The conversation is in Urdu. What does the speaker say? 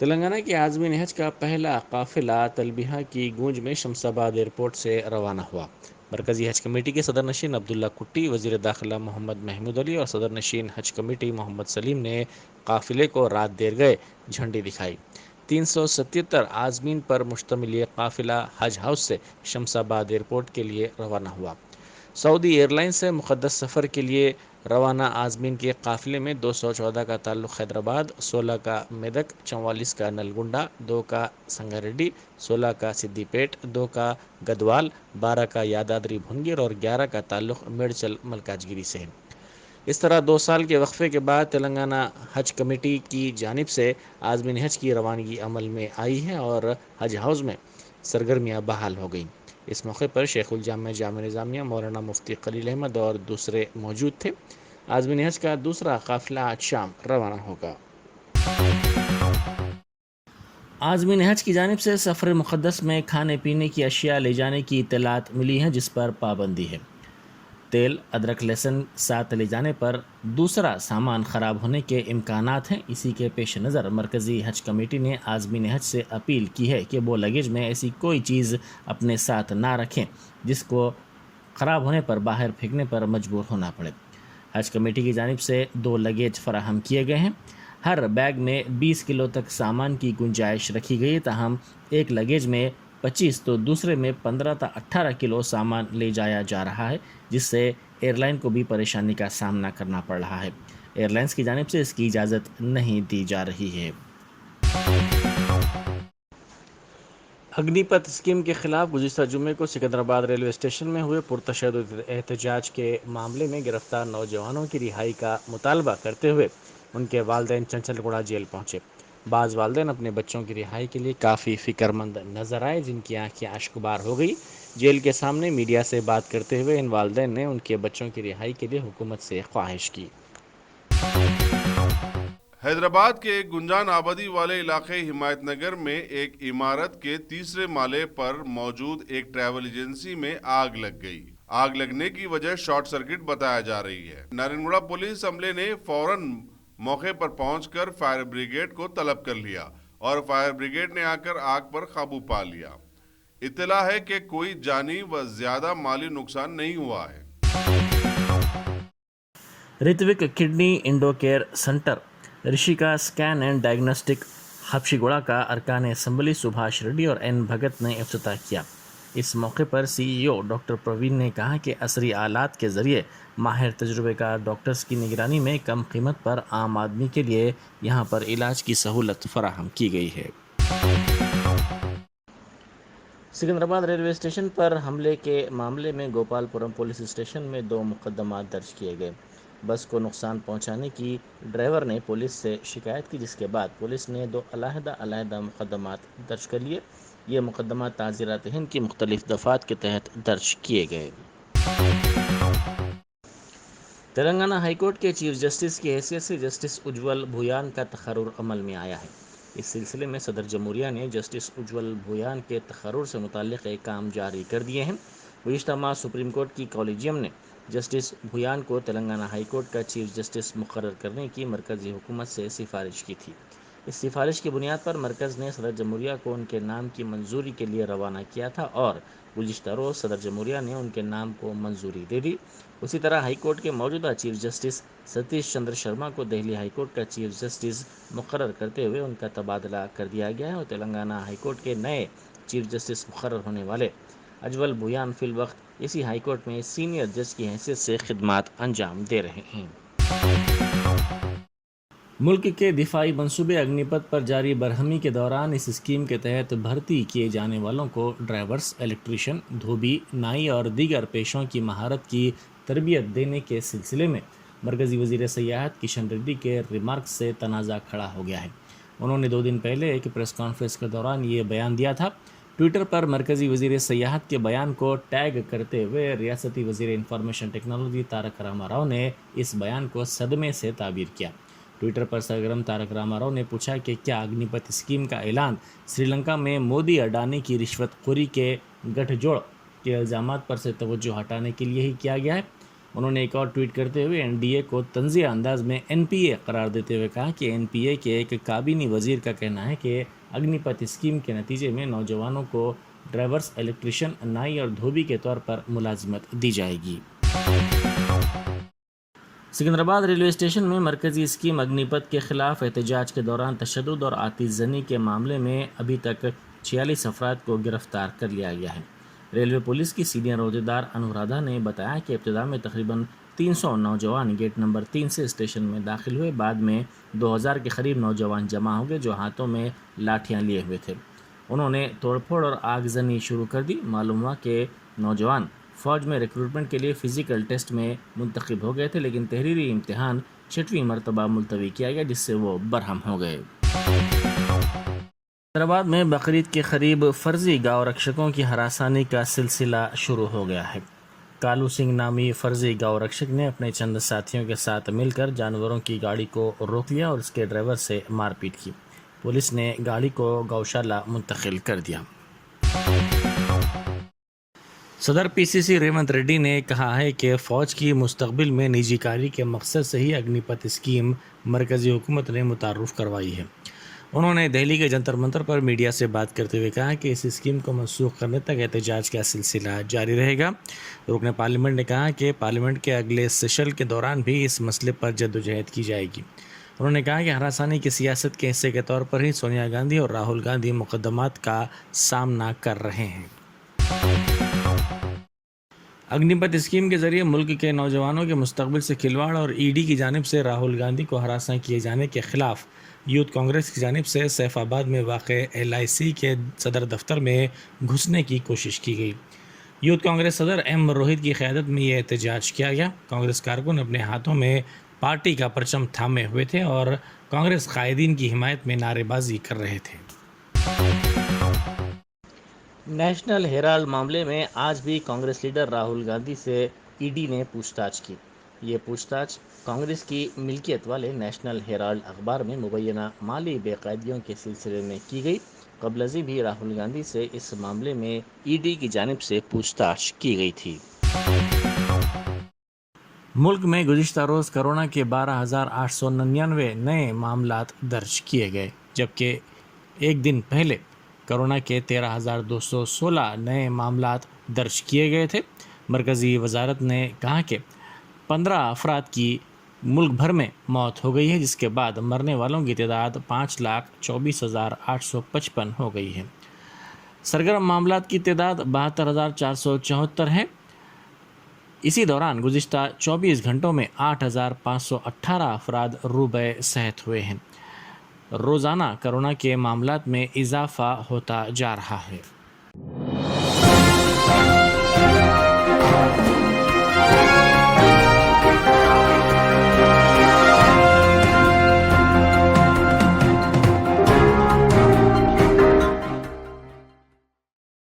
تلنگانہ کے عازمین حج کا پہلا قافلہ تلبیہ کی گونج میں شمس آباد ایئرپورٹ سے روانہ ہوا۔ مرکزی حج کمیٹی کے صدر نشین عبداللہ کٹی، وزیر داخلہ محمد محمود علی اور صدر نشین حج کمیٹی محمد سلیم نے قافلے کو رات دیر گئے جھنڈی دکھائی۔ 377 عازمین پر مشتمل یہ قافلہ حج ہاؤس سے شمس آباد ایئرپورٹ کے لیے روانہ ہوا۔ سعودی ایئر لائن سے مقدس سفر کے لیے روانہ عازمین کے قافلے میں 214 کا تعلق حیدرآباد، 16 کا میدک، 44 کا نلگنڈا، 2 کا سنگاریڈی، 16 کا سدی پیٹ، 2 کا گدوال، 12 کا یادادری بھنگیر اور 11 کا تعلق میڈچل ملکاجگیری سے ہے۔ اس طرح 2 سال کے وقفے کے بعد تلنگانہ حج کمیٹی کی جانب سے عازمین حج کی روانگی عمل میں آئی ہے اور حج ہاؤس میں سرگرمیاں بحال ہو گئیں۔ اس موقع پر شیخ الجامع جامعہ نظامیہ مولانا مفتی خلیل احمد اور دوسرے موجود تھے۔ عازمین حج کا دوسرا قافلہ آج شام روانہ ہوگا۔ عازمین حج کی جانب سے سفر مقدس میں کھانے پینے کی اشیاء لے جانے کی اطلاعات ملی ہیں، جس پر پابندی ہے۔ تیل، ادرک، لہسن ساتھ لے جانے پر دوسرا سامان خراب ہونے کے امکانات ہیں۔ اسی کے پیش نظر مرکزی حج کمیٹی نے عازمین حج سے اپیل کی ہے کہ وہ لگیج میں ایسی کوئی چیز اپنے ساتھ نہ رکھیں جس کو خراب ہونے پر باہر پھینکنے پر مجبور ہونا پڑے۔ حج کمیٹی کی جانب سے 2 لگیج فراہم کیے گئے ہیں۔ ہر بیگ میں 20 کلو تک سامان کی گنجائش رکھی گئی، تاہم ایک لگیج میں 25 تو دوسرے میں 15 تا 18 کلو سامان لے جایا جا رہا ہے، جس سے ایئر لائن کو بھی پریشانی کا سامنا کرنا پڑ رہا ہے۔ ایئر لائنز کی جانب سے اس کی اجازت نہیں دی جا رہی ہے۔ اگنی پتھ اسکیم کے خلاف گزشتہ جمعے کو سکندرآباد ریلوے اسٹیشن میں ہوئے پرتشدد احتجاج کے معاملے میں گرفتار نوجوانوں کی رہائی کا مطالبہ کرتے ہوئے ان کے والدین چنچل گوڑہ جیل پہنچے۔ بعض والدین اپنے بچوں کی رہائی کے لیے کافی فکر مند نظر آئے، جن کی آنکھیں اشکبار ہو گئی۔ جیل کے سامنے میڈیا سے بات کرتے ہوئے ان والدین نے ان کے بچوں کی رہائی کے لیے حکومت سے خواہش کی۔ حیدرآباد کے گنجان آبادی والے علاقے حمایت نگر میں ایک عمارت کے تیسرے مالے پر موجود ایک ٹریول ایجنسی میں آگ لگ گئی۔ آگ لگنے کی وجہ شارٹ سرکٹ بتایا جا رہی ہے۔ نارائن گڑھ پولیس عملے نے فوراً موقع پر پہنچ کر فائر بریگیڈ کو طلب کر لیا اور فائر بریگیڈ نے آ کر آگ پر قابو پا لیا۔ اطلاع ہے کہ کوئی جانی و زیادہ مالی نقصان نہیں ہوا ہے۔ Ritvik kidney Indo care centre Rishika scan and diagnostic Habsiguda کا ارکان اسمبلی سبھاش ریڈی اور این بھگت نے افتتاح کیا۔ اس موقع پر سی ای او ڈاکٹر پروین نے کہا کہ عصری آلات کے ذریعے ماہر تجربے کار ڈاکٹرز کی نگرانی میں کم قیمت پر عام آدمی کے لیے یہاں پر علاج کی سہولت فراہم کی گئی ہے۔ سکندرآباد ریلوے اسٹیشن پر حملے کے معاملے میں گوپال پورم پولیس اسٹیشن میں 2 مقدمات درج کیے گئے۔ بس کو نقصان پہنچانے کی ڈرائیور نے پولیس سے شکایت کی، جس کے بعد پولیس نے 2 علیحدہ مقدمات درج کر لیے۔ یہ مقدمات تعزیرات ہند کی مختلف دفعات کے تحت درج کیے گئے۔ تلنگانہ ہائی کورٹ کے چیف جسٹس کی حیثیت سے جسٹس اجول بھویان کا تقرر عمل میں آیا ہے۔ اس سلسلے میں صدر جمہوریہ نے جسٹس اجول بھویان کے تقرر سے متعلق احکام جاری کر دیے ہیں۔ گزشتہ ماہ سپریم کورٹ کی کولیجیم نے جسٹس بھویان کو تلنگانہ ہائی کورٹ کا چیف جسٹس مقرر کرنے کی مرکزی حکومت سے سفارش کی تھی۔ اس سفارش کی بنیاد پر مرکز نے صدر جمہوریہ کو ان کے نام کی منظوری کے لیے روانہ کیا تھا اور گزشتہ روز صدر جمہوریہ نے ان کے نام کو منظوری دے دی۔ اسی طرح ہائی کورٹ کے موجودہ چیف جسٹس ستیش چندر شرما کو دہلی ہائی کورٹ کا چیف جسٹس مقرر کرتے ہوئے ان کا تبادلہ کر دیا گیا ہے اور تلنگانہ ہائی کورٹ کے نئے چیف جسٹس مقرر ہونے والے اجول بھویان فی الوقت اسی ہائی کورٹ میں سینئر جج کی حیثیت سے خدمات انجام دے رہے ہیں۔ ملک کے دفاعی منصوبے اگنی پتھ پر جاری برہمی کے دوران اس اسکیم کے تحت بھرتی کیے جانے والوں کو ڈرائیورز، الیکٹریشین، دھوبی، نائی اور دیگر پیشوں کی مہارت کی تربیت دینے کے سلسلے میں مرکزی وزیر سیاحت کشن ریڈی کے ریمارکس سے تنازع کھڑا ہو گیا ہے۔ انہوں نے 2 دن پہلے ایک پریس کانفرنس کے دوران یہ بیان دیا تھا۔ ٹویٹر پر مرکزی وزیر سیاحت کے بیان کو ٹیگ کرتے ہوئے ریاستی وزیر انفارمیشن ٹیکنالوجی تارک راما راؤ نے اس بیان کو صدمے سے تعبیر کیا۔ ٹویٹر پر سرگرم تارک راما راؤ نے پوچھا کہ کیا اگنی پتھ اسکیم کا اعلان سری لنکا میں مودی اڈانی کی رشوت خوری کے گٹھ جوڑ کے الزامات پر سے توجہ ہٹانے کے لیے ہی کیا گیا ہے؟ انہوں نے ایک اور ٹویٹ کرتے ہوئے NDA کو طنزیہ انداز میں NPA قرار دیتے ہوئے کہا کہ NPA کے ایک کابینی وزیر کا کہنا ہے کہ اگنی پتھ اسکیم کے نتیجے میں نوجوانوں کو ڈرائیورز، الیکٹریشین، نائی اور دھوبی کے طور پر ملازمت دی جائے گی۔ سکندرآباد ریلوے اسٹیشن میں مرکزی اسکیم اگنی پتھ کے خلاف احتجاج کے دوران تشدد اور آتش زنی کے معاملے میں ابھی تک 46 افراد کو گرفتار کر لیا گیا ہے۔ ریلوے پولیس کی سینئر عہدیدار انورادھا نے بتایا کہ ابتدا میں تقریباً 300 نوجوان گیٹ نمبر 3 سے اسٹیشن میں داخل ہوئے، بعد میں 2000 کے قریب نوجوان جمع ہو گئے جو ہاتھوں میں لاٹھیاں لیے ہوئے تھے۔ انہوں نے توڑ پھوڑ اور آگ زنی شروع کر دی۔ معلوم ہوا کہ نوجوان فوج میں ریکروٹمنٹ کے لیے فزیکل ٹیسٹ میں منتخب ہو گئے تھے، لیکن تحریری امتحان 6ویں مرتبہ ملتوی کیا گیا جس سے وہ برہم ہو گئے۔ حیدرآباد میں بقرعید کے قریب فرضی گاؤ رکشکوں کی ہراسانی کا سلسلہ شروع ہو گیا ہے۔ کالو سنگھ نامی فرضی گاؤ رکشک نے اپنے چند ساتھیوں کے ساتھ مل کر جانوروں کی گاڑی کو روک لیا اور اس کے ڈرائیور سے مار پیٹ کی۔ پولیس نے گاڑی کو گوشالہ منتقل کر دیا۔ صدر PCC ریونت ریڈی نے کہا ہے کہ فوج کی مستقبل میں نجی کاری کے مقصد سے ہی اگنی پتھ اسکیم مرکزی حکومت نے متعارف کروائی ہے۔ انہوں نے دہلی کے جنتر منتر پر میڈیا سے بات کرتے ہوئے کہا کہ اس اسکیم کو منسوخ کرنے تک احتجاج کا سلسلہ جاری رہے گا۔ رکن پارلیمنٹ نے کہا کہ پارلیمنٹ کے اگلے سیشن کے دوران بھی اس مسئلے پر جدوجہد کی جائے گی۔ انہوں نے کہا کہ ہراسانی کی سیاست کے حصے کے طور پر ہی سونیا گاندھی اور راہل گاندھی مقدمات کا سامنا کر رہے ہیں۔ اگنی پتھ اسکیم کے ذریعے ملک کے نوجوانوں کے مستقبل سے کھلواڑ اور ED کی جانب سے راہل گاندھی کو ہراساں کیے جانے کے خلاف یوتھ کانگریس کی جانب سے سیف آباد میں واقع LIC کے صدر دفتر میں گھسنے کی کوشش کی گئی۔ یوتھ کانگریس صدر M روہت کی قیادت میں یہ احتجاج کیا گیا۔ کانگریس کارکن اپنے ہاتھوں میں پارٹی کا پرچم تھامے ہوئے تھے اور کانگریس قائدین کی حمایت میں نعرے بازی کر رہے تھے۔ نیشنل ہیرالڈ معاملے میں آج بھی کانگریس لیڈر راہل گاندھی سے ED نے پوچھ تاچھ کی۔ یہ پوچھ تاچھ کانگریس کی ملکیت والے نیشنل ہیرالڈ اخبار میں مبینہ مالی بے قاعدگیوں کے سلسلے میں کی گئی۔ قبل ازیں بھی راہل گاندھی سے اس معاملے میں ED کی جانب سے پوچھ تاچھ کی گئی تھی۔ ملک میں گزشتہ روز کورونا کے 12,899 نئے معاملات درج کیے گئے، جبکہ ایک دن پہلے کورونا کے 13,216 نئے معاملات درج کیے گئے تھے۔ مرکزی وزارت نے کہا کہ 15 افراد کی ملک بھر میں موت ہو گئی ہے، جس کے بعد مرنے والوں کی تعداد 5,24,855 ہو گئی ہے۔ سرگرم معاملات کی تعداد 72,474 ہے۔ اسی دوران گزشتہ 24 گھنٹوں میں 8,518 افراد روبے صحت ہوئے ہیں۔ روزانہ کورونا کے معاملات میں اضافہ ہوتا جا رہا ہے۔